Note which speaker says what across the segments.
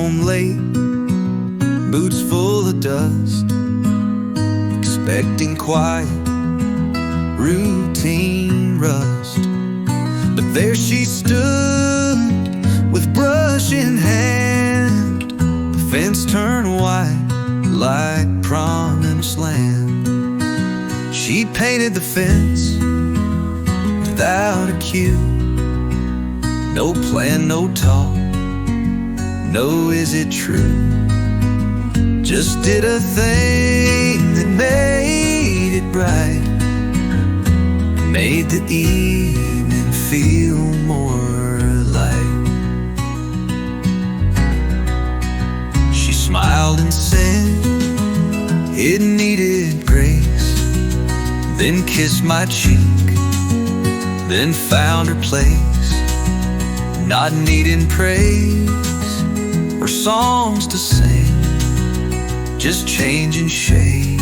Speaker 1: home late, boots full of dust, expecting quiet, routine rust. But there she stood with brush in hand, the fence turned white like promised land. She painted the fence without a cue, no plan, no talk, no is it true. Just did a thing that made it bright, made the evening feel more light. She smiled and said it needed grace, then kissed my cheek, then found her place, not needing praise or songs to sing, just changing shade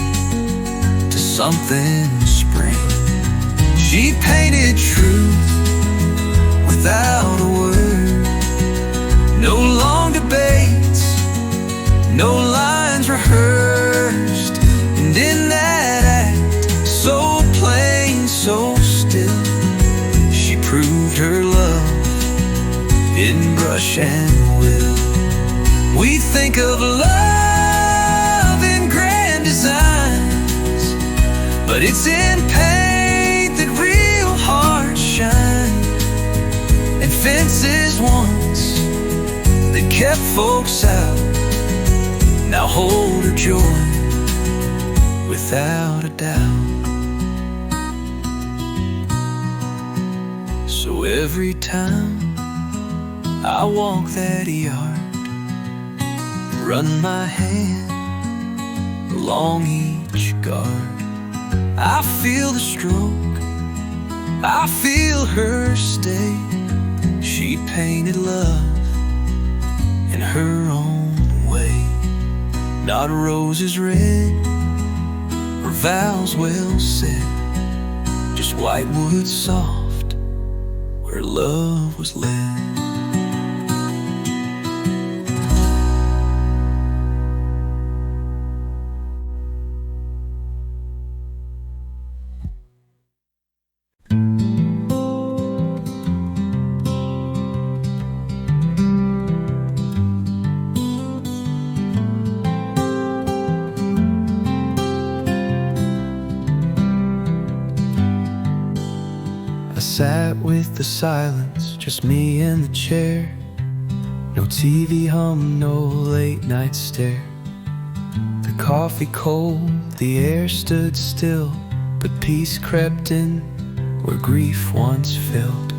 Speaker 1: to something spring. She painted truth without a word, no long debates, no lines rehearsed. And in that act, so plain, so still, she proved her love in brush and will. We think of love in grand designs, but it's in paint that real hearts shine. And fences once that kept folks out now hold her joy without a doubt. So every time I walk that yard, run my hand along each guard, I feel the stroke, I feel her stay. She painted love in her own way, not roses red or vows well said, just white wood soft where love was led. I sat with the silence, just me and the chair. No TV hum, no late night stare. The coffee cold, the air stood still, but peace crept in where grief once filled.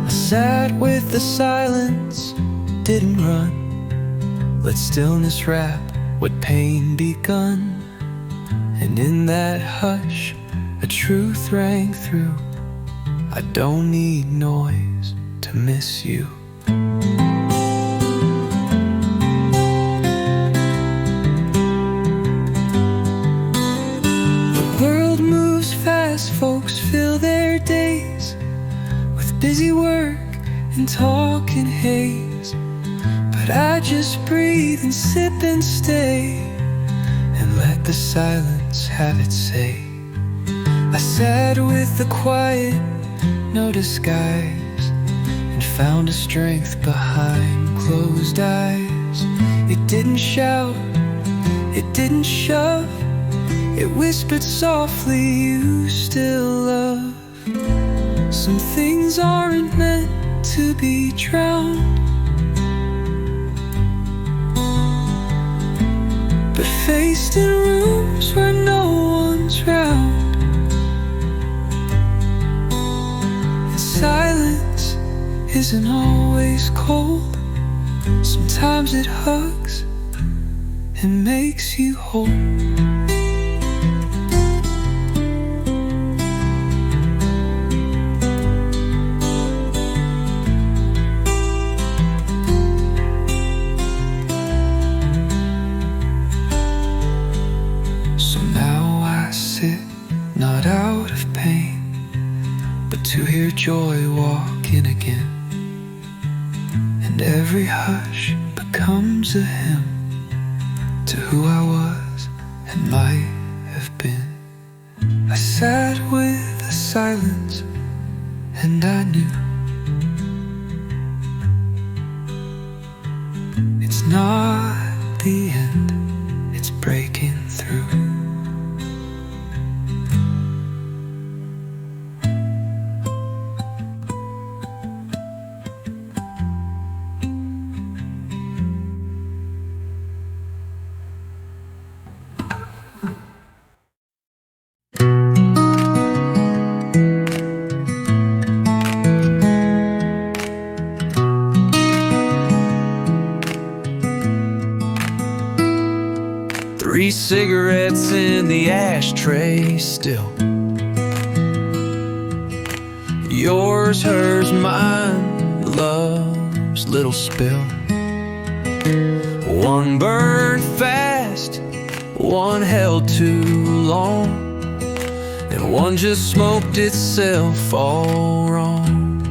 Speaker 1: I sat with the silence, didn't run, let stillness wrap what pain begun. And in that hush, a truth rang through: I don't need noise to miss you. The world moves fast, folks fill their days with busy work and talk and haze. But I just breathe and sip and stay, and let the silence have its say. I sat with the quiet, no disguise, and found a strength behind closed eyes. It didn't shout, it didn't shove, it whispered softly, you still love. Some things aren't meant to be drowned, but faced in rooms where no one's round. And silence isn't always cold, sometimes it hugs and makes you whole. Not out of pain, joy walking again, and every hush becomes a hymn to who I was and might have been. I sat with the silence, and I knew it's not the end, it's breaking through.
Speaker 2: 3 cigarettes in the ashtray still. Yours, hers, mine, love's little spill. One burned fast, one held too long, and one just smoked itself all wrong.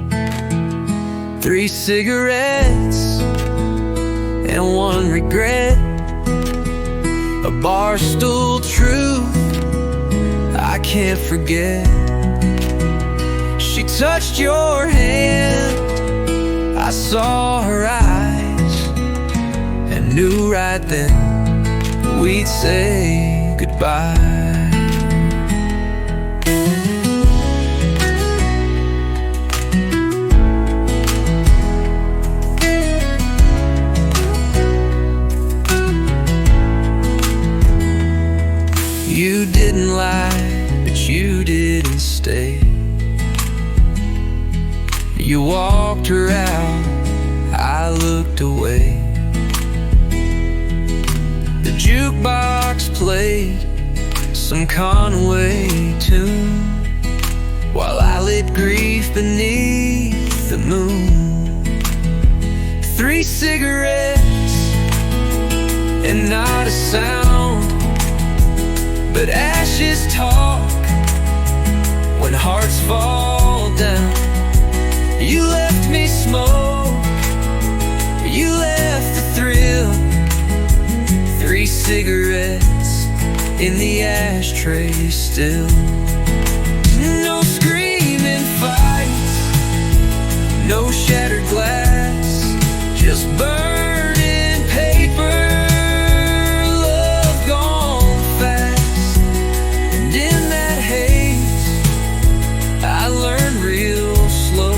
Speaker 2: 3 cigarettes and one regret, a barstool truth I can't forget. She touched your hand, I saw her eyes, and knew right then we'd say goodbye. You didn't lie, but you didn't stay. You walked her out, I looked away. The jukebox played some Conway tune, while I lit grief beneath the moon. 3 cigarettes and not a sound, but ashes talk when hearts fall down. You left me smoke, you left the thrill. 3 cigarettes in the ashtray still. No screaming fights, no shattered glass, just burning paper, love gone fast. And in that haze I learned real slow,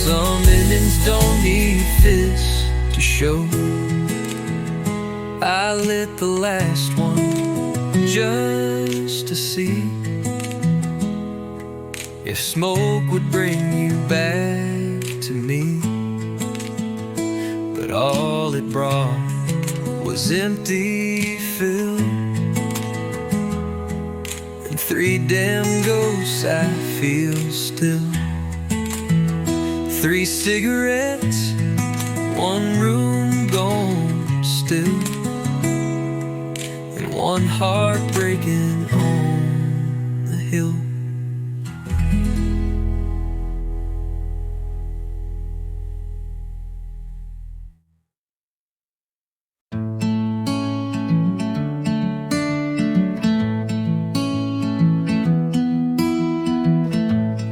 Speaker 2: some endings don't need fists to show. I lit the last one just to see if smoke would bring you back to me. But all it brought was empty fill, and 3 damn ghosts I feel still. 3 cigarettes, 1 room gone still, and 1 heart breaking on the hill.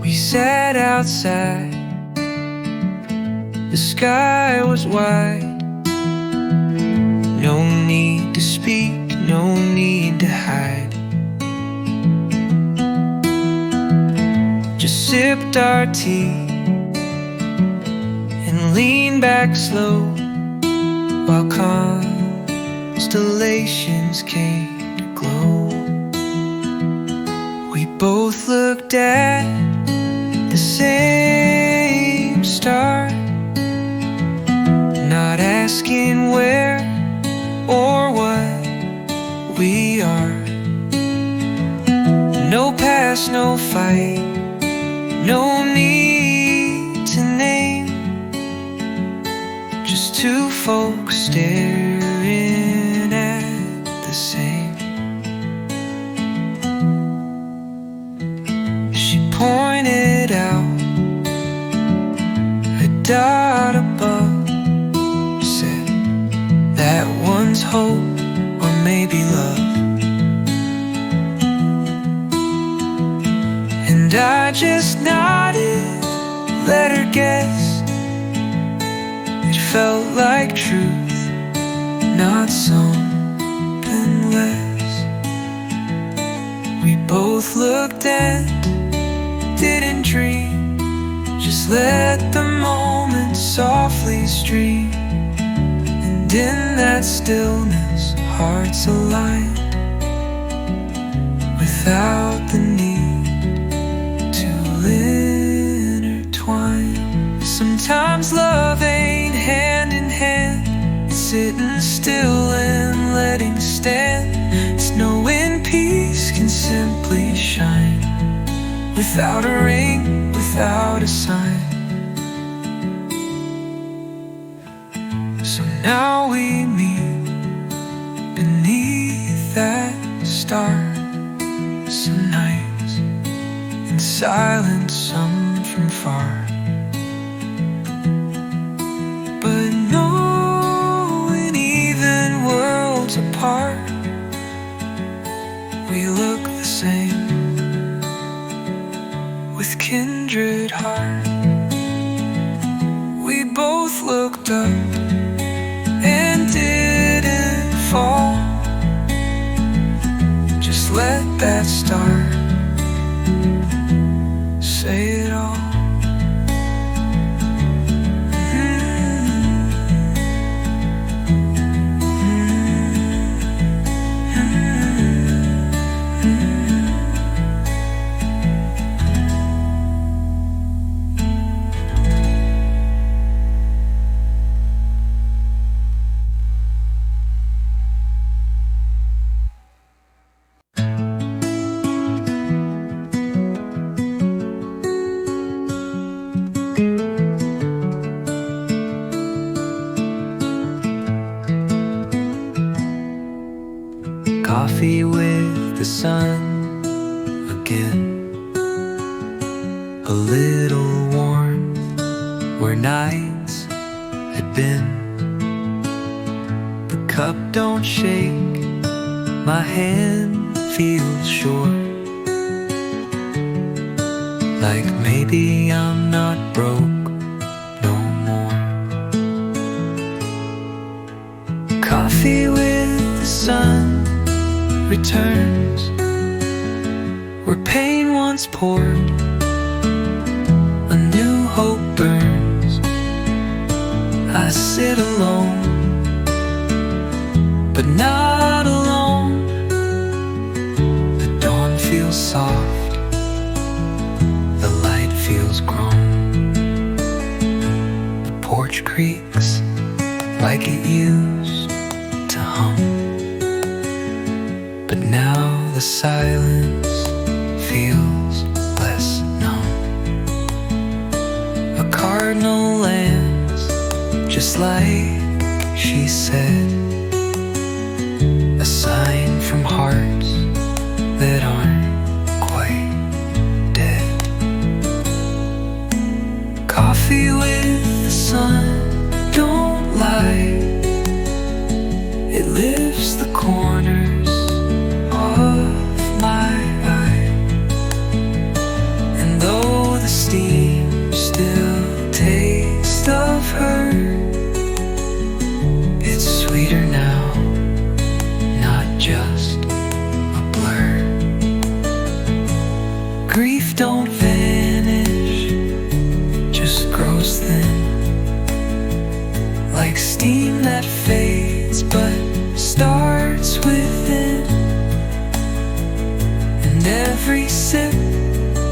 Speaker 1: We sat outside, the sky was wide. No need to speak, no need to hide. Just sipped our tea and leaned back slow, while constellations came to glow. We both looked at the same star, not asking where or what we are. No past, no fight, no need to name, just 2 folks staring at the same. She pointed out above said that one's hope or maybe love. And I just nodded, let her guess. It felt like truth, not something less. We both looked and didn't dream, just let the moment softly stream. And in that stillness, hearts aligned without the need to intertwine. Sometimes love ain't hand in hand, it's sitting still and letting stand. It's knowing peace can simply shine without a ring, without a sign. So now we meet beneath that star. Some nights in silence, some from far. But knowing even worlds apart, we look the same with kindred heart. We both looked up and didn't fall. Just let that star say it all. Coffee with the sun again, a little warm where nights had been. The cup don't shake, my hand feels short, like maybe I'm not broke no more. Coffee with the sun returns where pain once poured, a new hope burns. I sit alone, but not alone. The dawn feels soft, the light feels grown. The porch creaks like it used to hum, but now the silence feels less numb. A cardinal lands just like she said, a sign from hearts that aren't quite dead. Coffee with the sun, don't lie, it lifts the corners of my eye. And though the steam still tastes of her, it's sweeter now, not just a blur. Grief don't vanish, just grows thin, like steam that fades but starts within. And every sip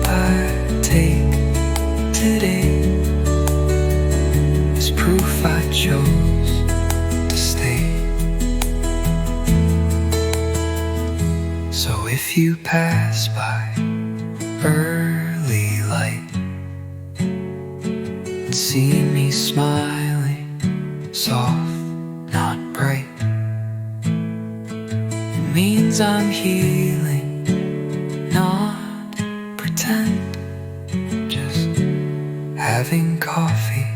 Speaker 1: I take today is proof I chose to stay. So if you pass by early light and see me smiling, soft, not bright, it means I'm healing, not pretend, just having coffee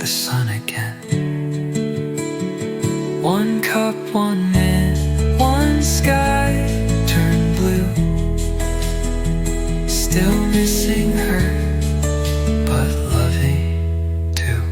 Speaker 1: sun again. One cup, one man, one sky turned blue. Still missing her, but loving too.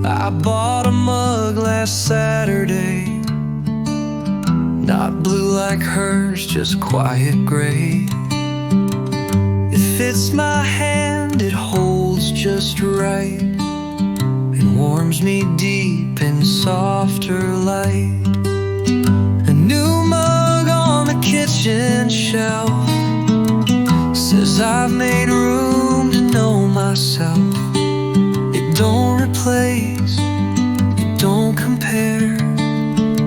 Speaker 2: I bought a mug last Saturday, not blue like hers, just quiet gray. It fits my hand, it holds just right, and warms me deep in softer light. A new mug on the kitchen shelf says I've made room to know myself. It don't replace, it don't compare,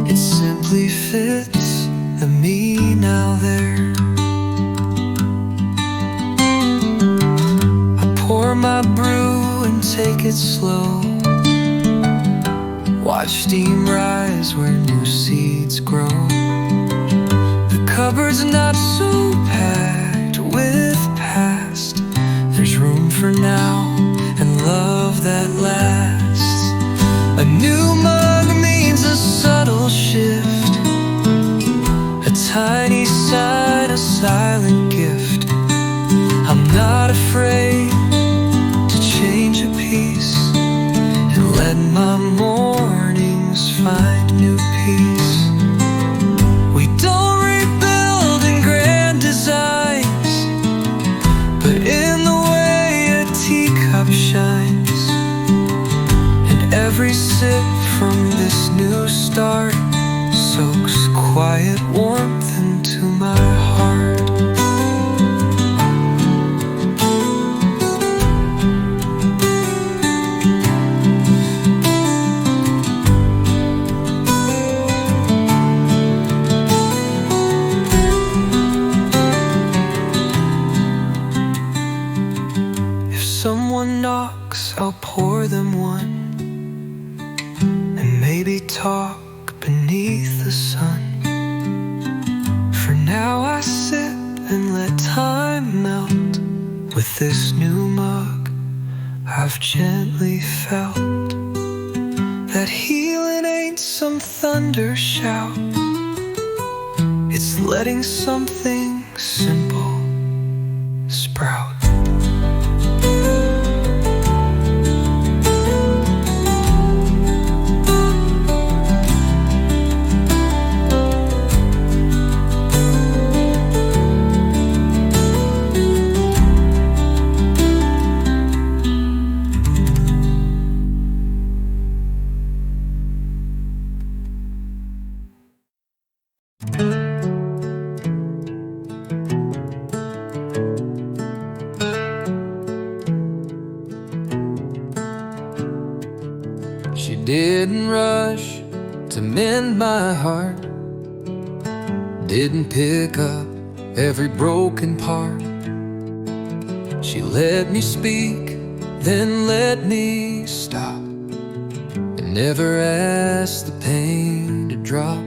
Speaker 2: it simply fits the me now there. I pour my brew and take it slow, watch steam rise where new seeds grow. The cupboard's not so packed with past, there's room for now and love that lasts. A new mug means a subtle shift, a tiny sign, a silent gift. I'm not afraid to change a piece and let my mornings find new peace. We don't rebuild in grand designs, but in the way a teacup shines. And every sip from this new start soaks quiet warmth into my heart. If someone knocks, I'll pour them one, and maybe talk beneath the sun. For now I sit and let time melt. With this new mug I've gently felt that healing ain't some thunder shout, it's letting something simple sprout. She didn't rush to mend my heart, didn't pick up every broken part. She let me speak, then let me stop, and never asked the pain to drop.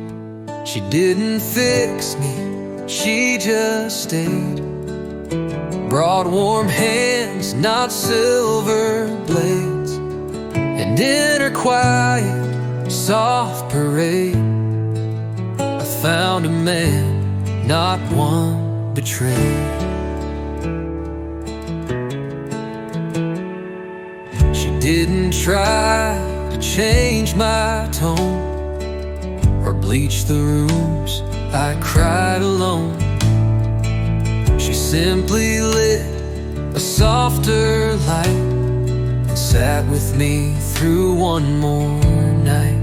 Speaker 2: She didn't fix me, she just stayed, brought warm hands, not silver blades. And in her quiet, soft parade, I found a man, not one betrayed. She didn't try to change my tone or bleach the rooms I cried alone. She simply lit a softer light and sat with me through one more night.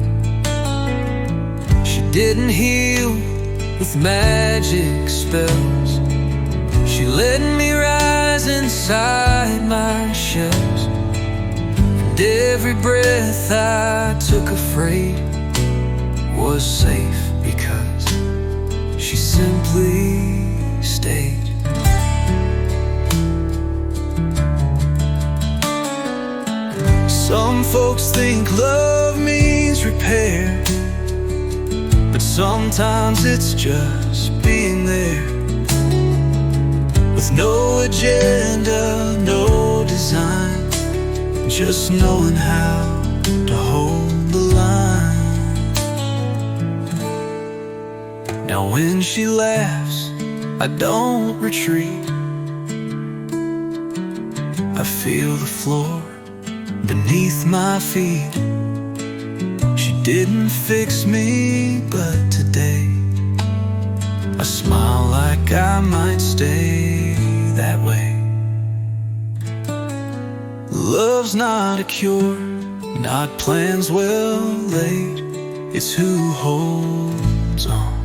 Speaker 2: She didn't heal with magic spells, she let me rise inside my shells. And every breath I took afraid was safe because she simply stayed. Some folks think love means repair, but sometimes it's just being there, with no agenda, no design, just knowing how to hold the line. Now when she laughs, I don't retreat. I feel the floor beneath my feet. She didn't fix me, but today I smile like I might stay that way. Love's not a cure, not plans well laid. It's who holds on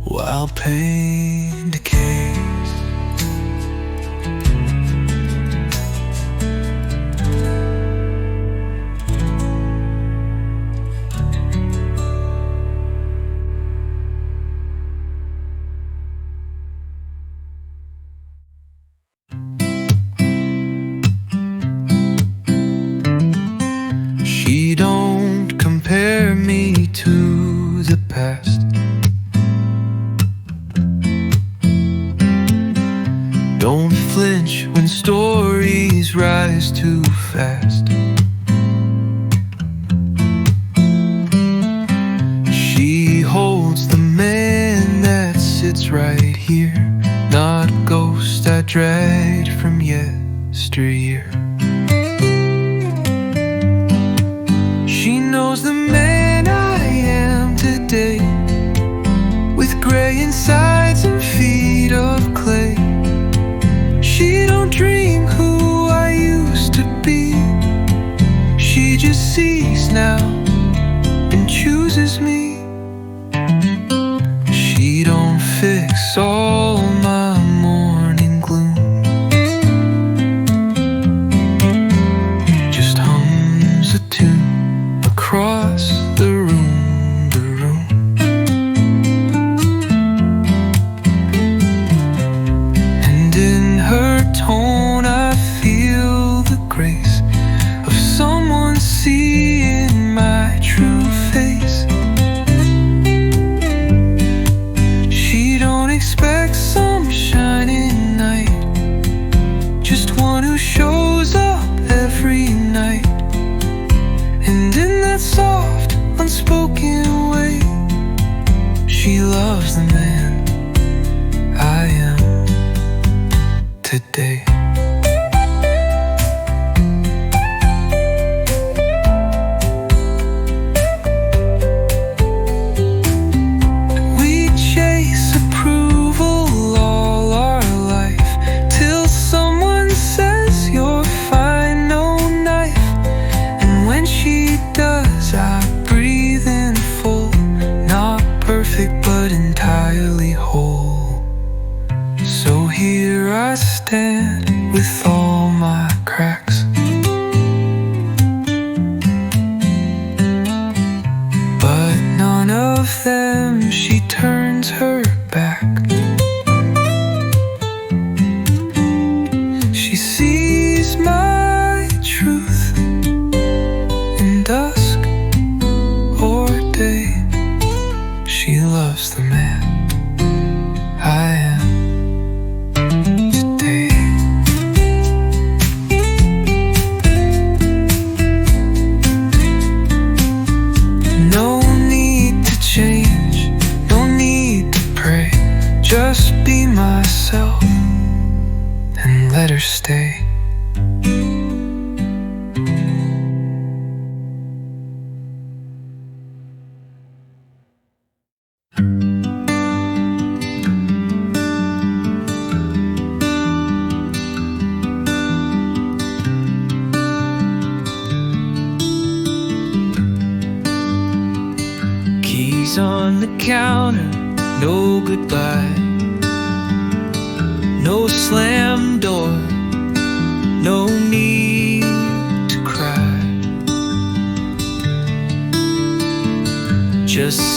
Speaker 2: while pain decays. She don't compare me to the past. Don't flinch when stories rise too fast. She holds the man that sits right here, not a ghost I dragged from yesteryear. She knows the man I am today, with gray insides and feet of clay. She don't dream who I used to be. She just sees now and chooses me. She don't fix all my morning gloom, just hums a tune across the room, the room. And in her tone I feel the grace of someone seeing my true face. She don't expect some shining night, just one who shows up every night. And in that soft, unspoken way, she loves the man I am today. We chase approval all our life, till someone says you're fine, no knife. And when she does, I breathe in full, not perfect but entirely whole. So here I stand with all my cracks, but none of them she turns her back. She sees my truth in dusk or day. She loves the man I am today. No need to change, no need to pray. Just be myself and let her stay. Keys on the counter, no goodbye, no slam door, no need to cry.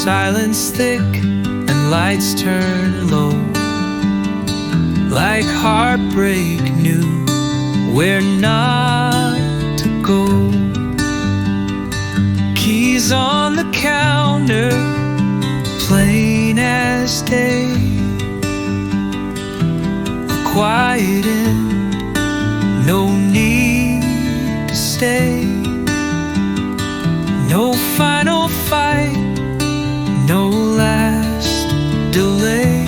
Speaker 2: silence thick and lights turn low, like heartbreak knew where not to go. Keys on the counter, plain as day, a quiet end, no need to stay. No final fight, no last delay,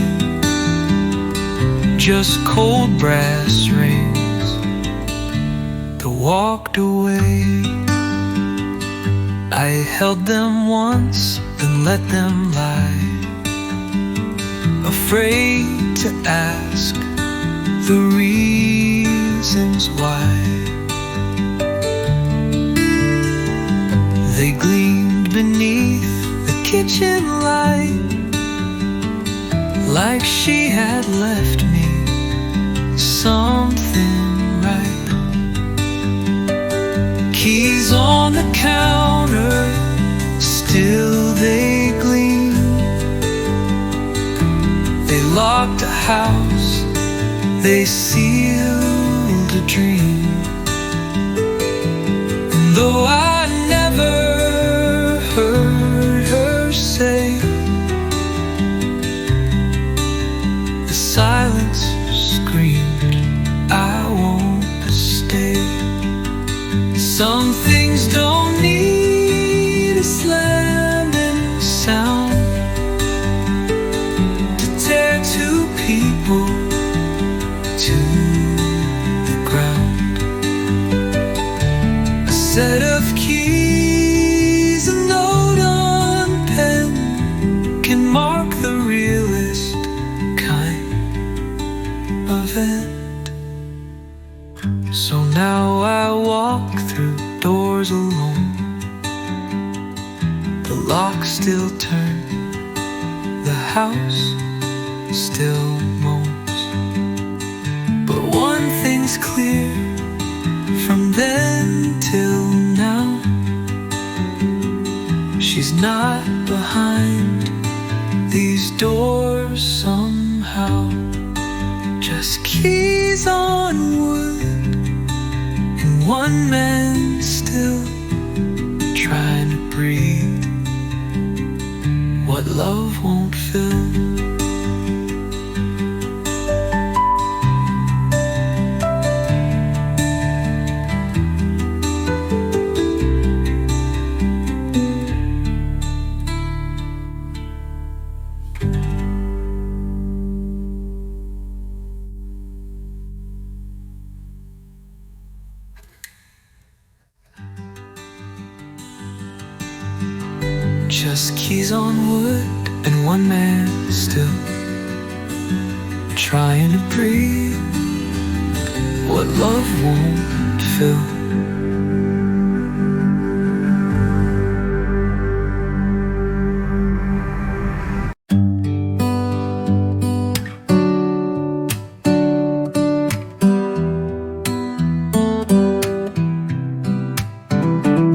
Speaker 2: just cold brass rings that walked away. I held them once, then let them lie, afraid to ask the reasons why. They gleamed beneath the kitchen light, like she had left me something right. Keys on the counter, still they gleam. They locked a house, they sealed a dream. And though I never heard her say, the silence screamed, I won't stay. Some things don't need a slamming sound to tear two people to the ground. A set of keys, a note on pen, can mark the realest kind of end. So now I walk through doors alone, the lock still turns, the house still moans. But one thing's clear, from then till now, she's not behind these doors somehow. Just keys on wood, and one man still trying to breathe what love won't fill. Just keys on wood and one man still trying to breathe what love won't fill.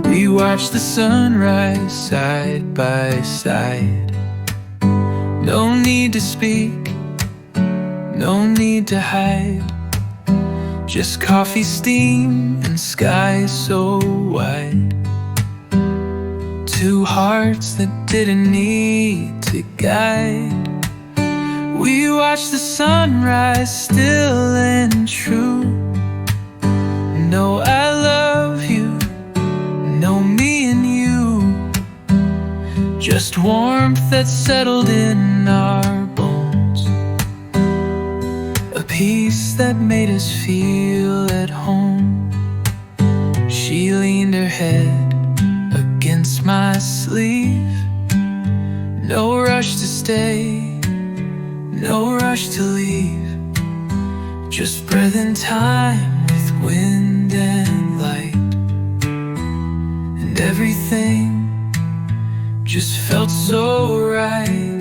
Speaker 2: We watch the sunrise side by side. No need to speak, no need to hide. Just coffee steam and sky so wide. Two hearts that didn't need to guide. We watch the sunrise still and true. No, I love you, no, me and you. Just warmth that settled in our bones, a peace that made us feel at home. She leaned her head against my sleeve. No rush to stay, no rush to leave. Just breath in time with wind and light. And everything just felt so right.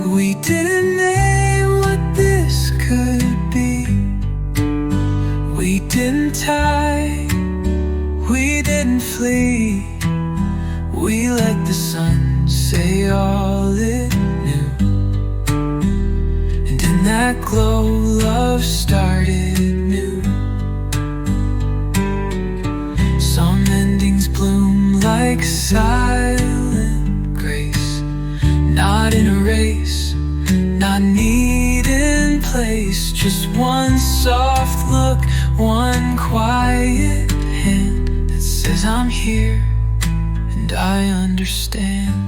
Speaker 2: We didn't name what this could be. We didn't tie, we didn't flee. We let the sun
Speaker 1: say all it knew. And in that glow, love started new. Some endings bloom like silent grace, not in a race, not need in place. Just one soft look, one quiet hand that says I'm here and I understand.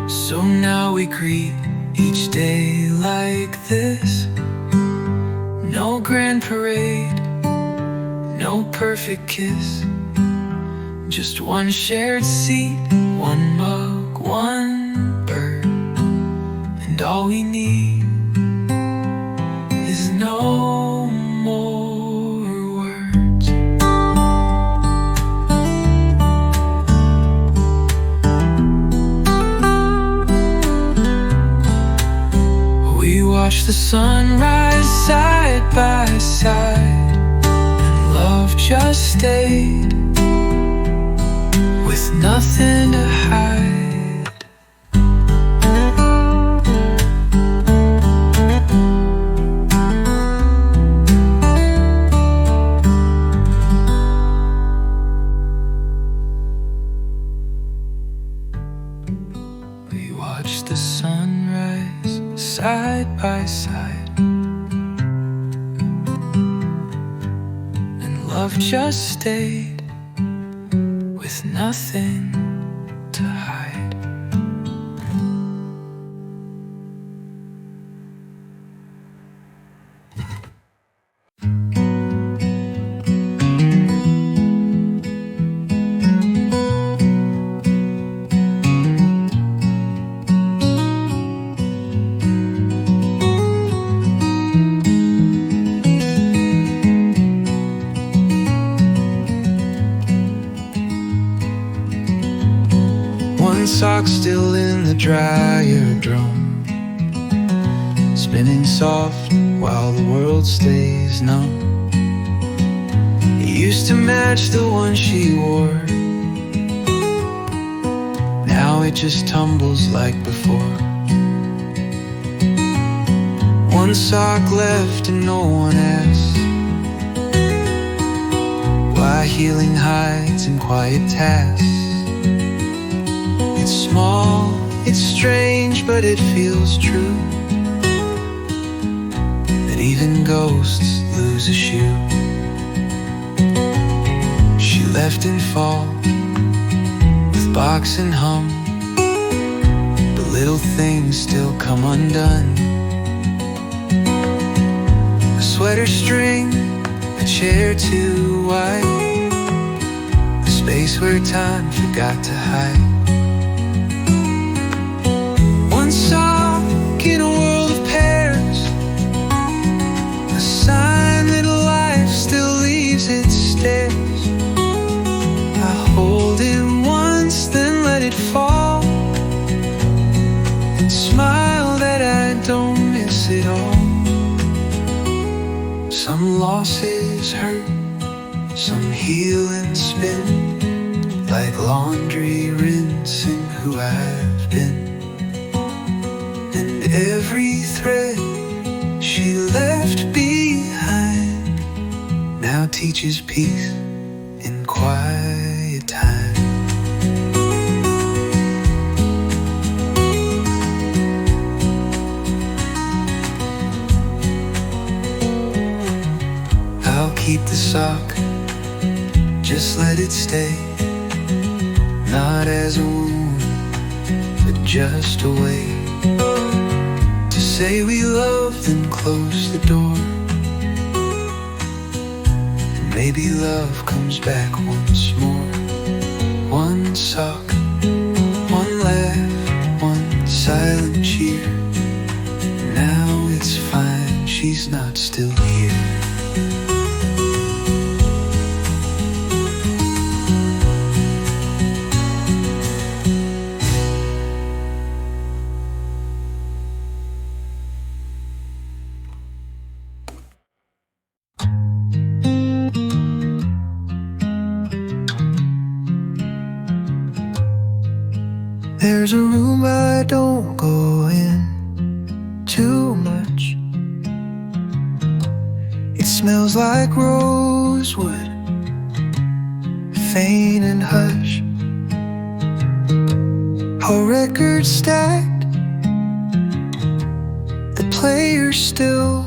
Speaker 1: So now we greet each day like this. No grand parade, no perfect kiss, just one shared seat, one mug, one bird. And all we need is no more words. We watch the sunrise side by side, and love just stayed with nothing to hide. We watched the sunrise side by side, and love just stayed with nothing to hide. One sock still in the dryer drum, spinning soft while the world stays numb. It used to match the one she wore, now it just tumbles like before. One sock left and no one asks why healing hides in quiet tasks. It's small, it's strange, but it feels true that even ghosts lose a shoe. She left in fall with box and hum, but little things still come undone. A sweater string, a chair too wide, a space where time forgot to hide. One sock in a world of pairs, a sign that life still leaves its stairs. I hold it once, then let it fall, and smile that I don't miss it all. Some losses hurt, some heal and spin, like laundry rinsing who I've been. And every thread she left behind now teaches peace in quiet time. I'll keep the sock, just let it stay, not as a wound, but just a way to say we loved and close the door. And maybe love comes back once more. One sock, one laugh, one silent cheer. Now it's fine, she's not still here.
Speaker 2: There's a room I don't go in too much. It smells like rosewood, faint and hush. A record stacked, the player's still,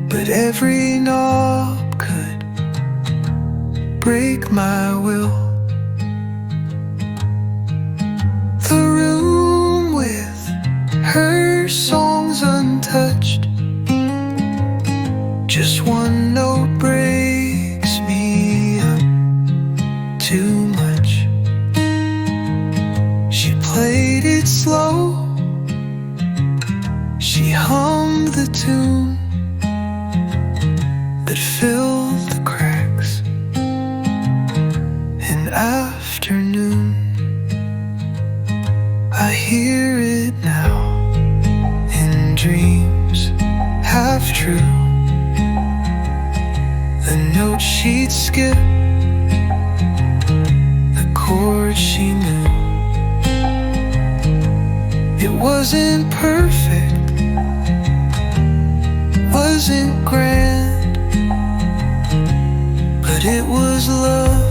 Speaker 2: but every knob could break my will. The room with her songs untouched, just one note breaks me up too much. She played it slow, she hummed the tune that filled the cracks in afternoon. I hear it now in dreams, half true. The note she'd skip, the chord she knew. It wasn't perfect, wasn't grand, but it was love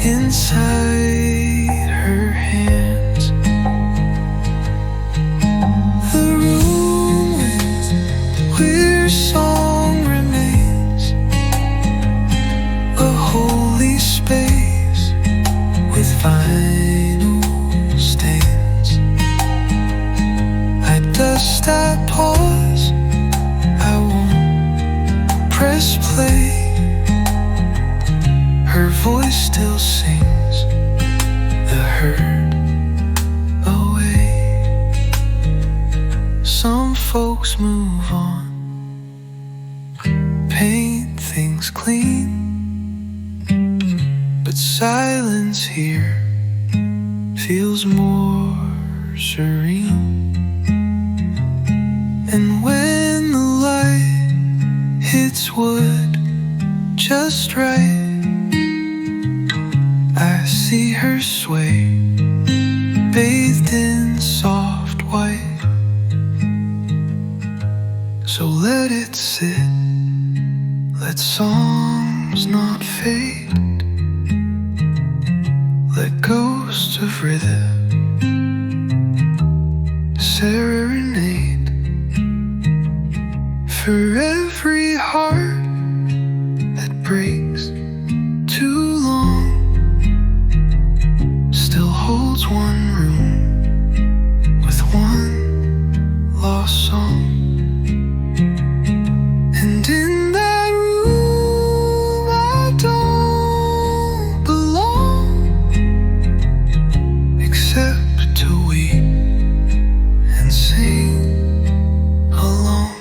Speaker 2: inside her hands. The room where song remains, a holy space with vinyl stains. I dust, I pause, I won't press play. Her voice still sings the hurt away. Some folks move on, paint things clean, but silence here feels more serene. And when the light hits wood just right, I see her sway, bathed in soft white. So let it sit, let songs not fade, let ghosts of rhythm serenade. For every heart that breaks too long still holds one room with one lost song. And in that room I don't belong, except to weep and sing along.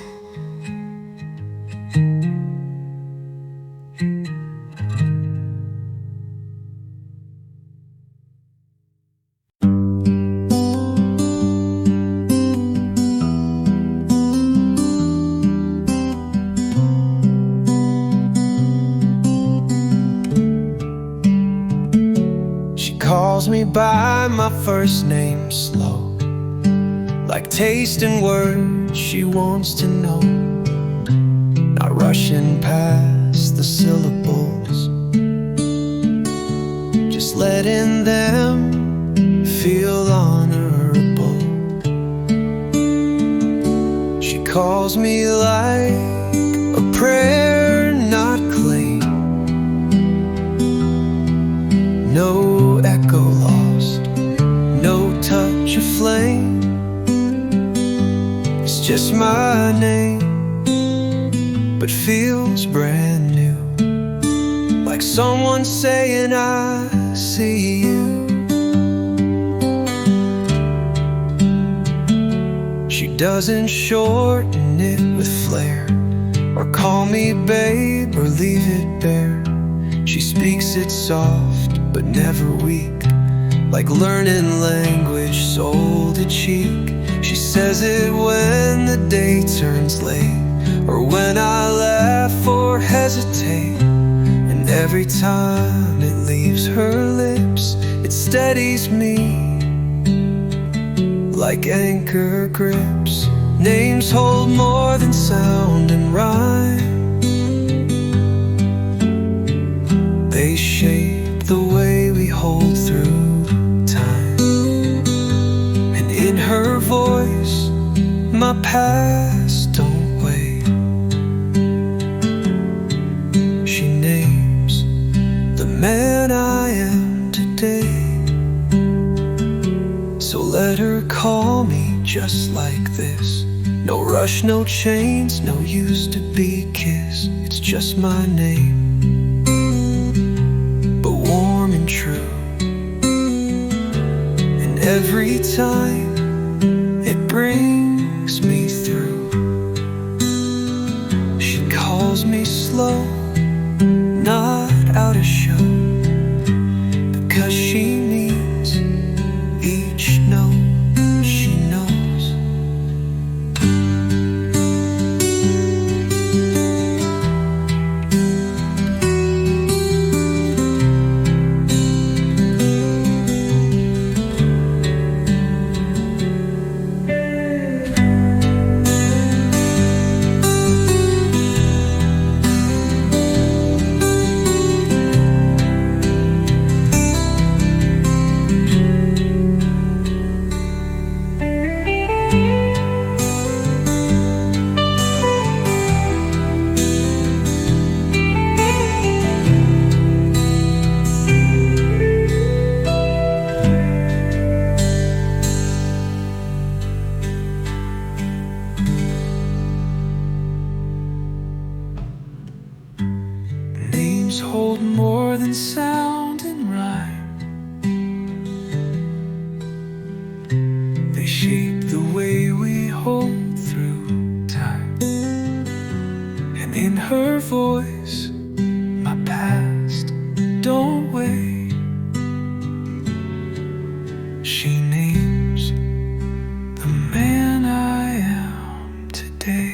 Speaker 2: Calls me by my first name slow, like tasting words she wants to know, not rushing past the syllables, just letting them feel honorable. She calls me like a prayer not claimed, no echo lost, no touch of flame. It's just my name, but feels brand new, like someone saying I see you. She doesn't shorten it with flair, or call me babe, or leave it bare. She speaks it soft but never weak, like learning language soul to cheek. She says it when the day turns late, or when I laugh or hesitate, and And every time it leaves her lips, it steadies me like anchor grips. Names hold more than sound and rhyme. They shape the way we hold through time. And in her voice, my past don't wait. She names the man I am today. So let her call me just like this. No rush, no chains, no used to be kiss. It's just my name, but warm and true. And every time it brings me through. She calls me slow, not out of show, because she needs each note she knows. Names hold more than sound and rhyme. They shape the way we hold through time. And in her voice, my past don't wait. She names the man I am today.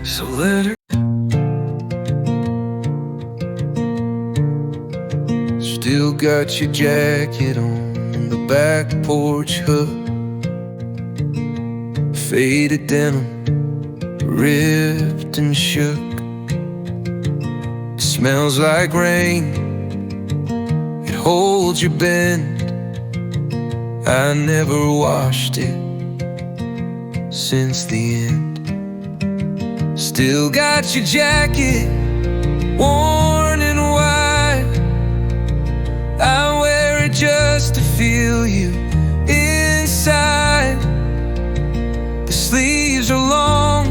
Speaker 2: So let her. Still got your jacket on the back porch hook. Faded denim, ripped and shook. It smells like rain, it holds your bend. I never washed it since the end. Still got your jacket, worn and wide. I wear it just to feel you inside. The sleeves are long,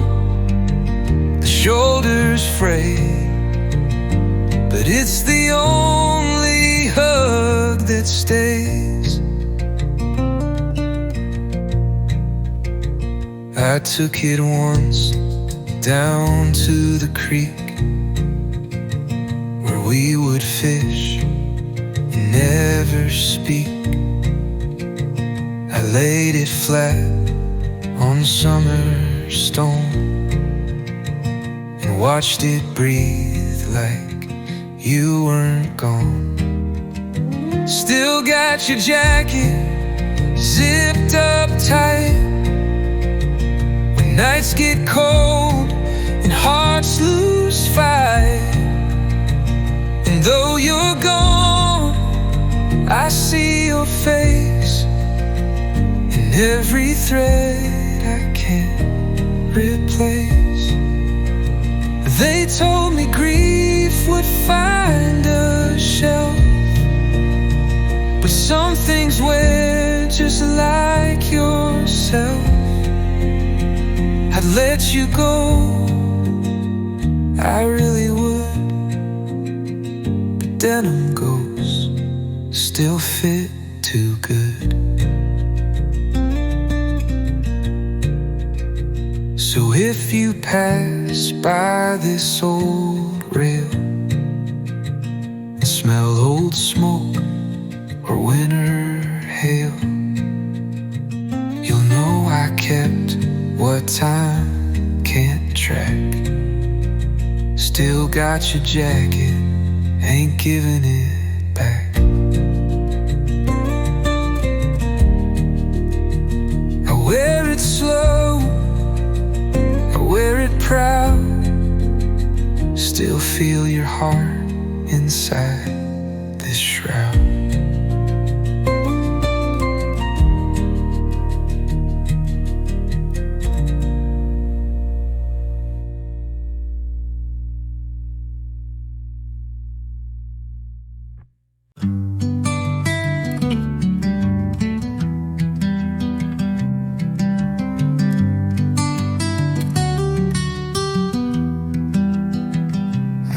Speaker 2: the shoulders frayed, but it's the only hug that stays. I took it once down to the creek where we would fish and never speak. I laid it flat on summer stone and watched it breathe like you weren't gone. Still got your jacket zipped up tight. When nights get cold and hearts lose fight, and though you're gone, I see your face in every thread I can't replace. They told me grief would find a shelf, but some things wear just like yourself. I'd let you go, I really would, but Denim Ghost still fit too good. So if you pass by this old rail and smell old smoke or winter hail, you'll know kept what time can't track. Still got your jacket, ain't giving it back. I wear it slow, I wear it proud. Still feel your heart inside this shroud.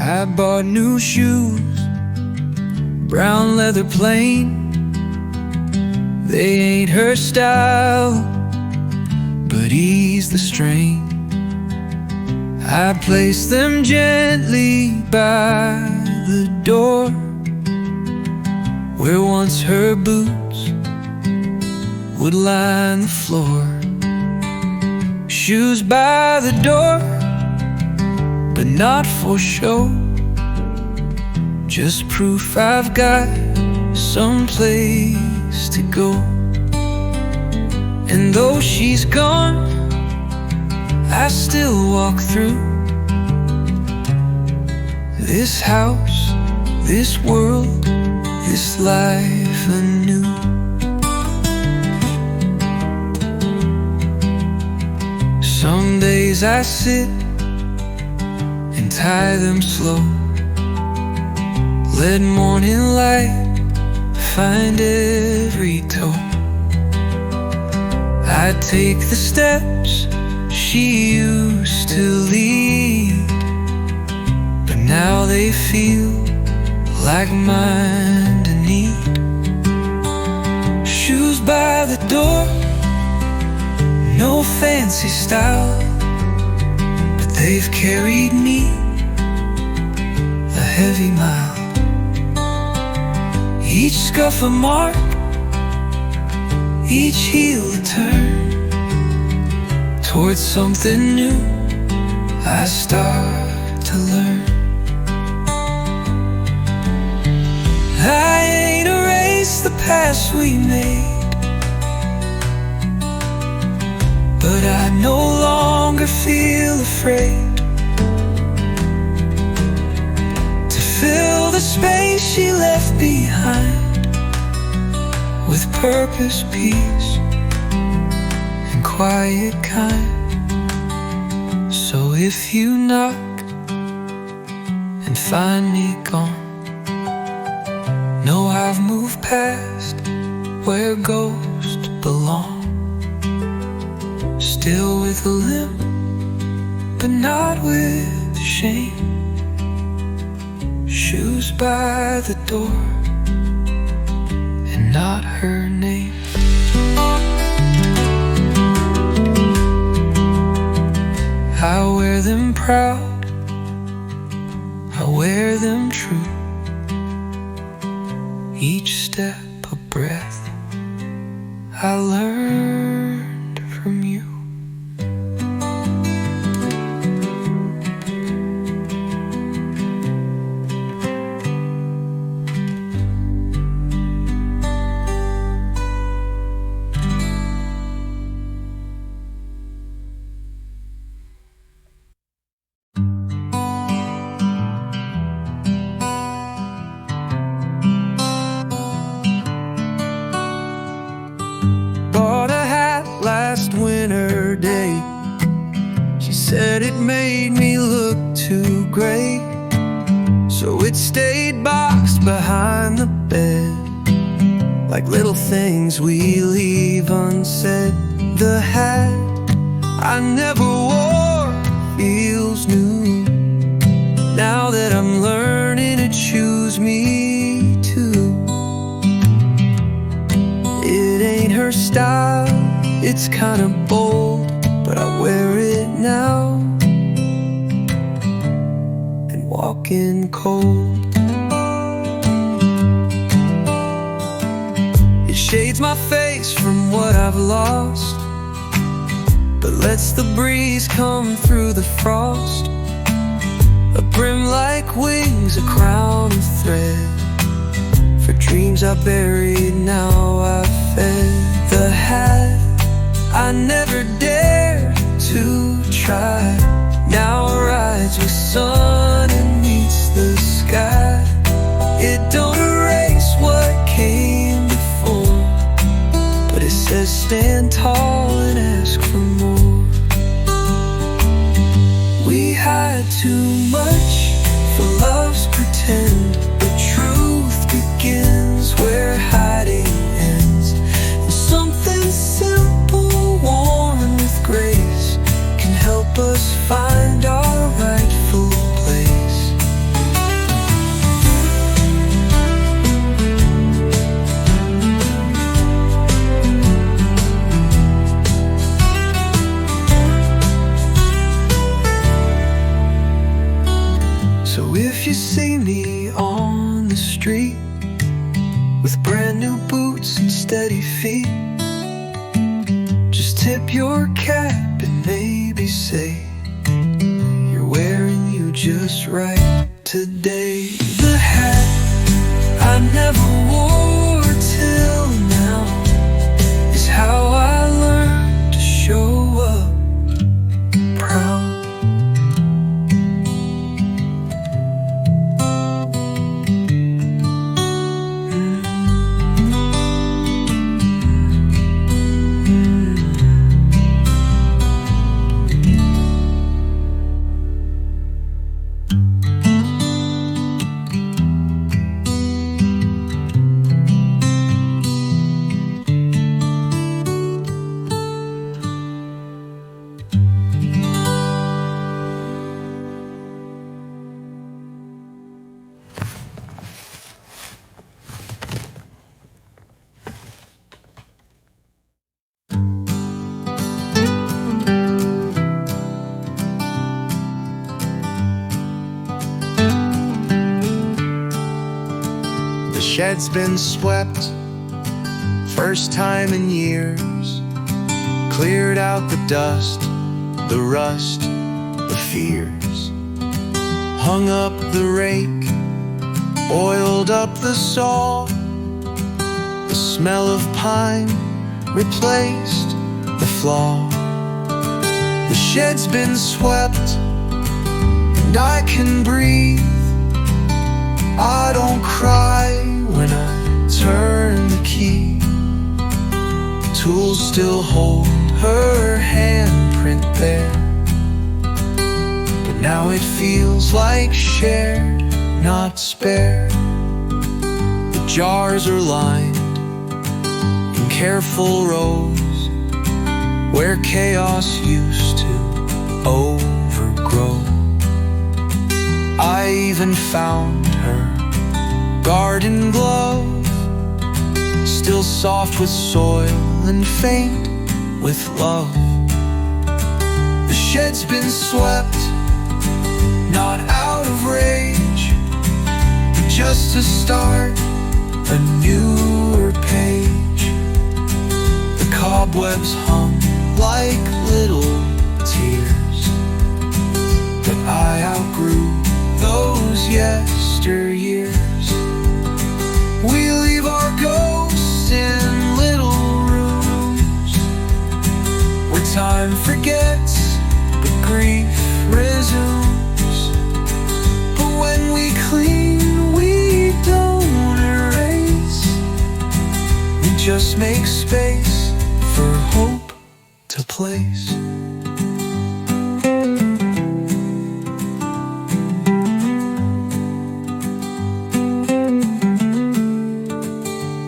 Speaker 2: I bought new shoes, brown leather plain. They ain't her style, but ease the strain. I placed them gently by the door, where once her boots would line the floor. Shoes by the door, but not for show. Just proof I've got some place to go. And though she's gone, I still walk through this house, this world, this life anew. Some days I sit and tie them slow. Let morning light find every toe. I take the steps she used to lead, but now they feel like mine to need. Shoes by the door, no fancy style, but they've carried me a heavy mile. Each scuff a mark, each heel a turn towards something new I start to learn. I ain't erased the past we made, but I no longer feel afraid to fill the space she left behind with purpose, peace, and quiet kind. So if you knock and find me gone, know I've moved past where ghosts belong. Still with a limp, but not with shame. Shoes by the door, and not her name. I wear them proud, I wear them true. Each step a breath I learned from you. Last winter day, she said it made me look too gray, so it stayed boxed behind the bed, like little things we leave unsaid. The hat I never wore feels new, now that I'm learning to choose me too. It ain't her style, it's kinda bold, but I wear it now and walk in cold. It shades my face from what I've lost, but lets the breeze come through the frost. A brim like wings, a crown of thread. For dreams I buried, now I fed. The hat I never dared to try now rides with sun and meets the sky. It don't erase what came before, but it says stand tall and ask for more. We hide too much for love's pretend, but truth begins where hiding ends. And something simple, worn with grace, can help us find our rightful place. So if you see me on the street with brand new boots and steady feet, just tip your cap and maybe say you're wearing you just right today. The hat I never wore till now is how I learned to show up proud.
Speaker 3: The shed's been swept, first time in years. Cleared out the dust, the rust, the fears. Hung up the rake, oiled up the saw. The smell of pine replaced the flaw. The shed's been swept, and I can breathe. I don't cry when I turn the key. Tools still hold her handprint there, but now it feels like shared, not spared. The jars are lined in careful rows where chaos used to overgrow. I even found her garden glove, still soft with soil and faint with love. The shed's been swept, not out of rage, but just to start a newer page. The cobwebs hung like little tears, but I outgrew those yesteryears. We leave our ghosts in little rooms where time forgets but grief resumes. But when we clean, we don't erase, we just make space for hope to place.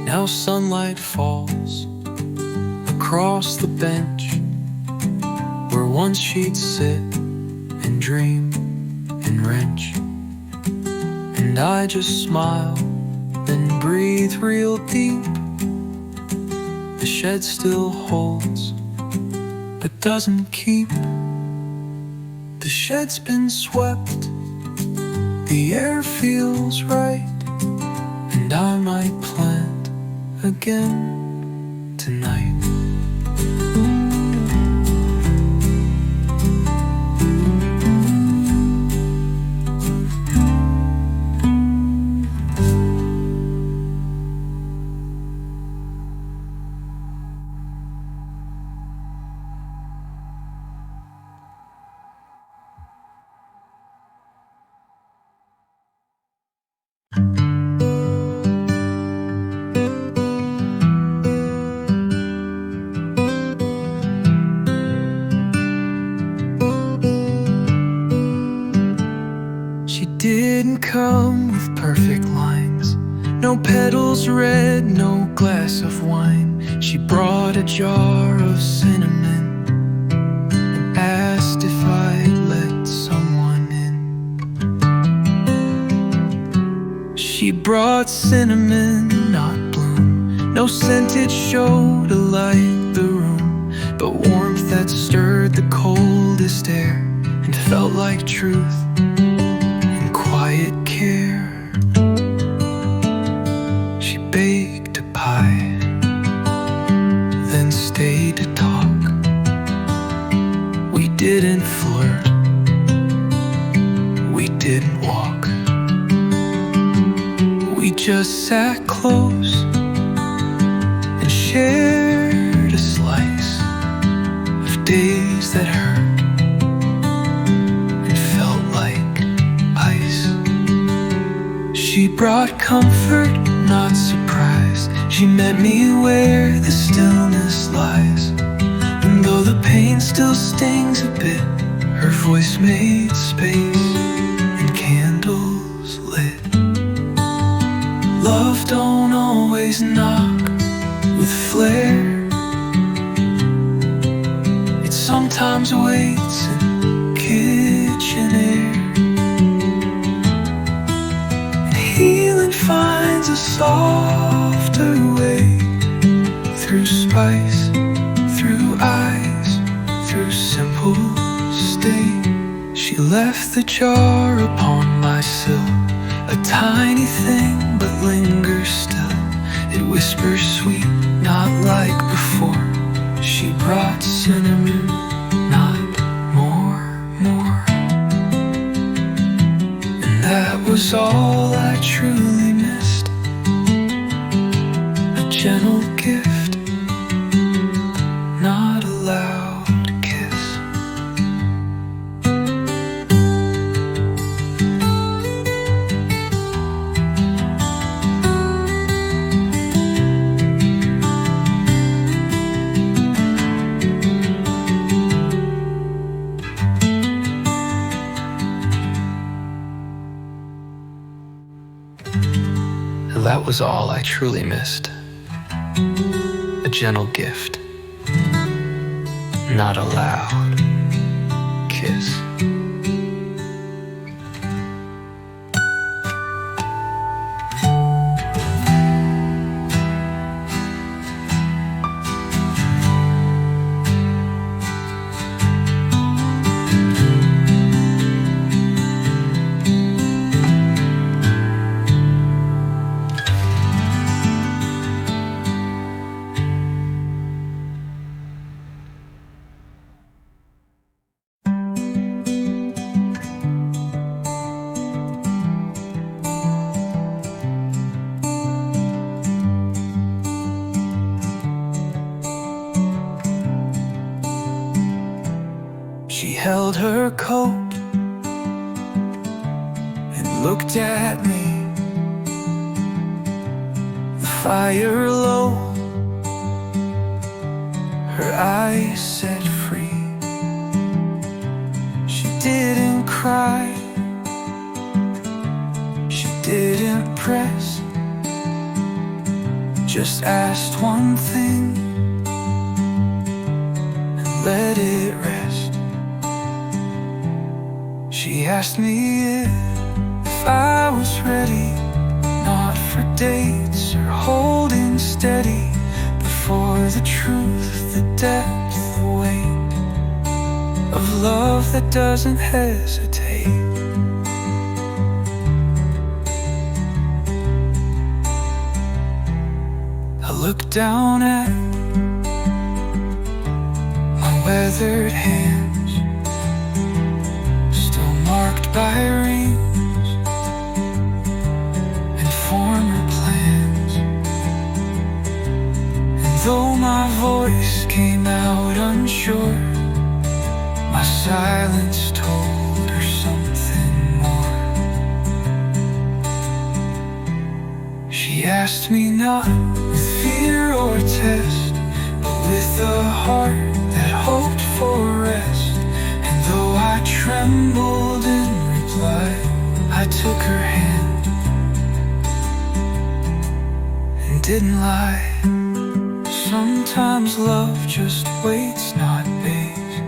Speaker 3: Now sunlight falls across the bench where once she'd sit and dream and wrench. And I just smile and breathe real deep. The shed still holds but doesn't keep. The shed's been swept, the air feels right, and I might plant again tonight.
Speaker 2: come with perfect lines. No petals red, no glass of wine. She brought a jar of cinnamon and asked if I'd let someone in. She brought cinnamon, not bloom. No scented show to light the room, but warmth that stirred the coldest air and felt like truth and quiet care. She baked a pie, then stayed to talk. We didn't flirt, we didn't walk. We just sat close and shared a slice of days that hurt and felt like ice. She brought comfort, not surprise. She met me where the stillness lies. And though the pain still stings a bit, her voice made space and candles lit. Love don't always knock with flair. It sometimes waits in kitchen air. And healing finds a softer way, through spice, through eyes, through simple stay. She left the jar upon my sill, a tiny thing but lingers still. It whispers sweet, not like before. She brought cinnamon, not more. And that was all I truly missed, a gentle gift, not a loud kiss. And that was all I truly missed, a gentle gift, not a loud kiss. She held her coat and looked at me, the fire low, her eyes set free. She didn't cry, she didn't press, just asked one thing and let it rest. She asked me if I was ready, not for dates or holding steady, but for the truth, the depth, the weight of love that doesn't hesitate. I looked down at my weathered hands, still marked by rings and former plans. And though my voice came out unsure, my silence told her something more. She asked me not with fear or test, but with a heart that hoped for rest. And though I trembled in reply, I took her hand
Speaker 1: didn't lie. Sometimes love just waits, not pays.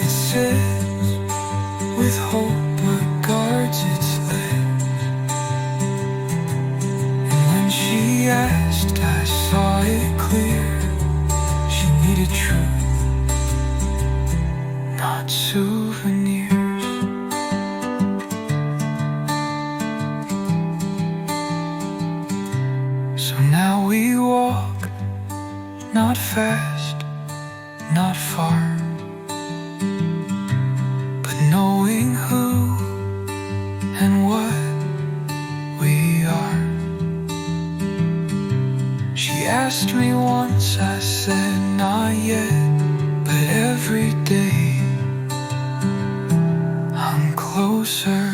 Speaker 1: It sits with hope but guards its lips. And when she asked, I saw it clear. She needed truth, not souvenirs. So now we walk, not fast, not far, but knowing who and what we are. She asked me once, I said not yet, but every day I'm closer.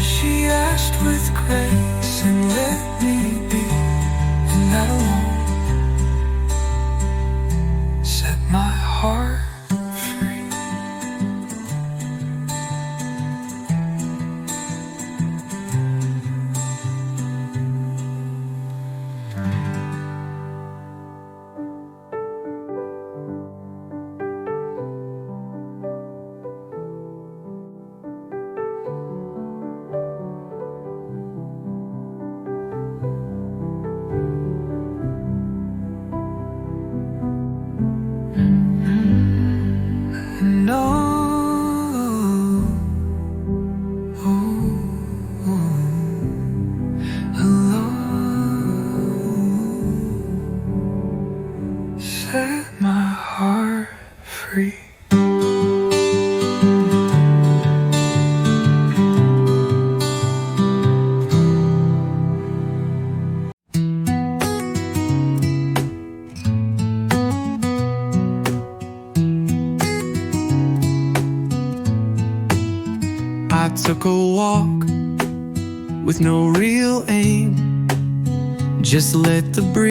Speaker 1: She asked with grace and let me be, and that alone set my heart free. No, alone set my heart free.
Speaker 3: I took a walk with no real aim, just let the breeze